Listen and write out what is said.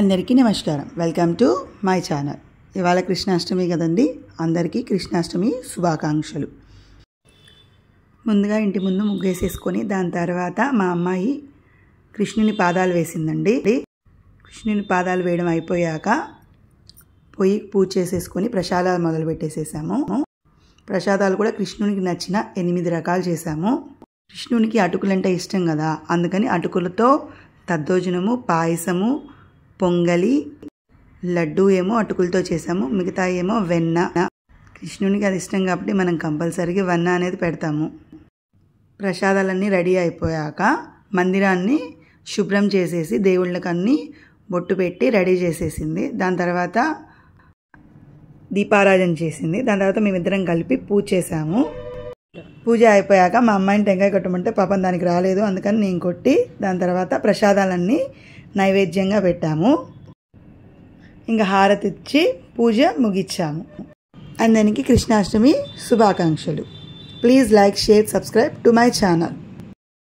అందరికీ నమస్కారం. Welcome to my channel. ఇవాళ కృష్ణాష్టమి కదండి, అందరికీ కృష్ణాష్టమి శుభాకాంక్షలు. ముందుగా ఇంటి ముందు ముగ్గేసేసుకొని దాని తర్వాత మా అమ్మాయి కృష్ణుని పాదాలు వేసిందండి. కృష్ణుని పాదాలు వేయడం అయిపోయాక పొయ్యి పూజ చేసేసుకొని ప్రసాదాలు మొదలు పెట్టేసేసాము. ప్రసాదాలు కూడా కృష్ణునికి నచ్చిన 8 రకాలు చేసాము. కృష్ణునికి అటుకులంటే ఇష్టం కదా, అందుకని అటుకులతో దద్దోజనము, పాయసము, పొంగలి, లడ్డు ఏమో అటుకులతో చేసాము, మిగతా ఏమో వెన్న. కృష్ణునికి అది ఇష్టం కాబట్టి మనం కంపల్సరీగా వెన్న అనేది పెడతాము. ప్రసాదాలన్నీ రెడీ అయిపోయాక మందిరాన్ని శుభ్రం చేసేసి దేవుళ్ళకన్నీ బొట్టు పెట్టి రెడీ చేసేసింది. దాని తర్వాత దీపారాధన చేసింది. దాని తర్వాత మేమిద్దరం కలిపి పూజ చేసాము. పూజ అయిపోయాక మా అమ్మాయిని టెంకాయ కొట్టమంటే పాపం దానికి రాలేదు, అందుకని నేను కొట్టి దాని తర్వాత ప్రసాదాలన్నీ నైవేద్యంగా పెట్టాము. ఇంకా హారతి ఇచ్చి పూజ ముగించాము. అందరికీ కృష్ణాష్టమి శుభాకాంక్షలు. Please like, share, subscribe to my channel.